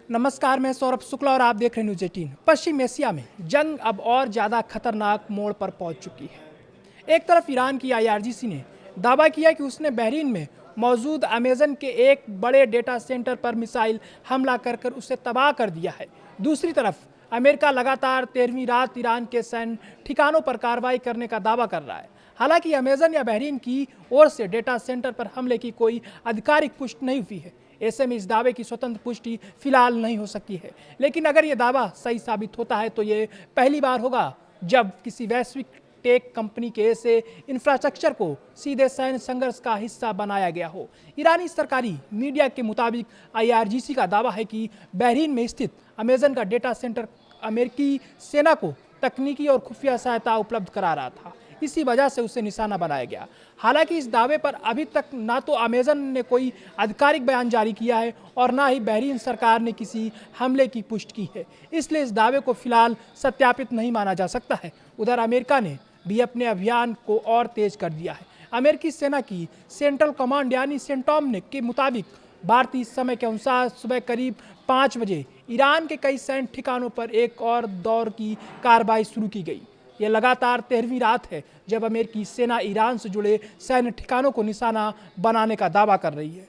नमस्कार, मैं सौरभ शुक्ला और आप देख रहे हैं न्यूज़ 18। पश्चिम एशिया में जंग अब और ज़्यादा खतरनाक मोड़ पर पहुंच चुकी है। एक तरफ ईरान की आईआरजीसी ने दावा किया कि उसने बहरीन में मौजूद अमेजन के एक बड़े डेटा सेंटर पर मिसाइल हमला कर उसे तबाह कर दिया है। दूसरी तरफ अमेरिका लगातार 13वीं रात ईरान के सैन्य ठिकानों पर कार्रवाई करने का दावा कर रहा है। हालांकि अमेजन या बहरीन की ओर से डेटा सेंटर पर हमले की कोई आधिकारिक पुष्टि नहीं हुई है। ऐसे में इस दावे की स्वतंत्र पुष्टि फिलहाल नहीं हो सकती है, लेकिन अगर ये दावा सही साबित होता है तो ये पहली बार होगा जब किसी वैश्विक टेक कंपनी के ऐसे इंफ्रास्ट्रक्चर को सीधे सैन्य संघर्ष का हिस्सा बनाया गया हो। ईरानी सरकारी मीडिया के मुताबिक आईआरजीसी का दावा है कि बहरीन में स्थित अमेजन का डेटा सेंटर अमेरिकी सेना को तकनीकी और खुफिया सहायता उपलब्ध करा रहा था, इसी वजह से उसे निशाना बनाया गया। हालांकि इस दावे पर अभी तक ना तो अमेजन ने कोई आधिकारिक बयान जारी किया है और ना ही बहरीन सरकार ने किसी हमले की पुष्टि की है, इसलिए इस दावे को फिलहाल सत्यापित नहीं माना जा सकता है। उधर अमेरिका ने भी अपने अभियान को और तेज कर दिया है। अमेरिकी सेना की सेंट्रल कमांड यानी सेंटॉम ने के मुताबिक भारतीय समय के अनुसार सुबह करीब 5 बजे ईरान के कई सैन्य ठिकानों पर एक और दौर की कार्रवाई शुरू की गई। यह लगातार 13वीं रात है जब अमेरिकी सेना ईरान से जुड़े सैन्य ठिकानों को निशाना बनाने का दावा कर रही है।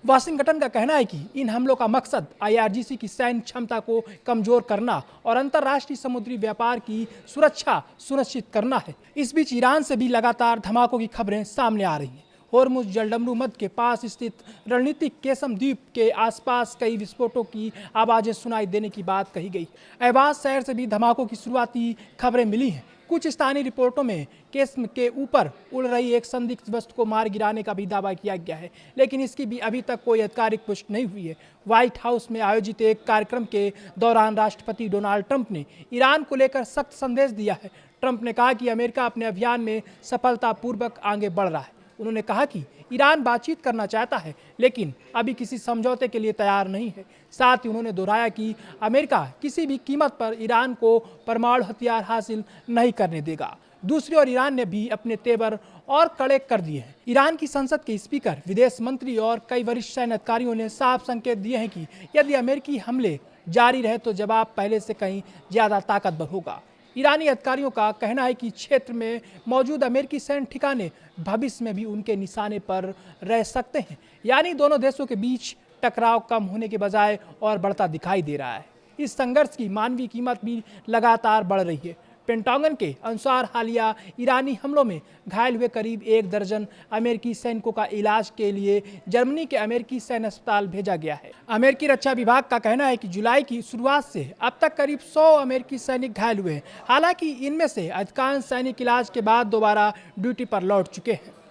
वाशिंगटन का कहना है कि इन हमलों का मकसद आईआरजीसी की सैन्य क्षमता को कमजोर करना और अंतर्राष्ट्रीय समुद्री व्यापार की सुरक्षा सुनिश्चित करना है। इस बीच ईरान से भी लगातार धमाकों की खबरें सामने आ रही हैं। होर्मुज जलडमरू मध्य के पास स्थित रणनीतिक केसम द्वीप के आसपास कई विस्फोटों की आवाजें सुनाई देने की बात कही गई। अहवाज शहर से भी धमाकों की शुरुआती खबरें मिली हैं। कुछ स्थानीय रिपोर्टों में केस्म के ऊपर उड़ रही एक संदिग्ध वस्तु को मार गिराने का भी दावा किया गया है, लेकिन इसकी भी अभी तक कोई आधिकारिक पुष्टि नहीं हुई है। व्हाइट हाउस में आयोजित एक कार्यक्रम के दौरान राष्ट्रपति डोनाल्ड ट्रंप ने ईरान को लेकर सख्त संदेश दिया है। ट्रंप ने कहा कि अमेरिका अपने अभियान में सफलतापूर्वक आगे बढ़ रहा है। उन्होंने कहा कि ईरान बातचीत करना चाहता है, लेकिन अभी किसी समझौते के लिए तैयार नहीं है। साथ ही उन्होंने दोहराया कि अमेरिका किसी भी कीमत पर ईरान को परमाणु हथियार हासिल नहीं करने देगा। दूसरी ओर ईरान ने भी अपने तेवर और कड़े कर दिए हैं। ईरान की संसद के स्पीकर, विदेश मंत्री और कई वरिष्ठ सैन्य अधिकारियों ने साफ संकेत दिए हैं कि यदि अमेरिकी हमले जारी रहे तो जवाब पहले से कहीं ज्यादा ताकतवर होगा। ईरानी अधिकारियों का कहना है कि क्षेत्र में मौजूद अमेरिकी सैन्य ठिकाने भविष्य में भी उनके निशाने पर रह सकते हैं, यानी दोनों देशों के बीच टकराव कम होने के बजाय और बढ़ता दिखाई दे रहा है। इस संघर्ष की मानवीय कीमत भी लगातार बढ़ रही है। पेंटागन के अनुसार हालिया ईरानी हमलों में घायल हुए करीब 1 दर्जन अमेरिकी सैनिकों का इलाज के लिए जर्मनी के अमेरिकी सैन्य अस्पताल भेजा गया है। अमेरिकी रक्षा विभाग का कहना है कि जुलाई की शुरुआत से अब तक करीब 100 अमेरिकी सैनिक घायल हुए हैं। हालांकि इनमें से अधिकांश सैनिक इलाज के बाद दोबारा ड्यूटी पर लौट चुके हैं।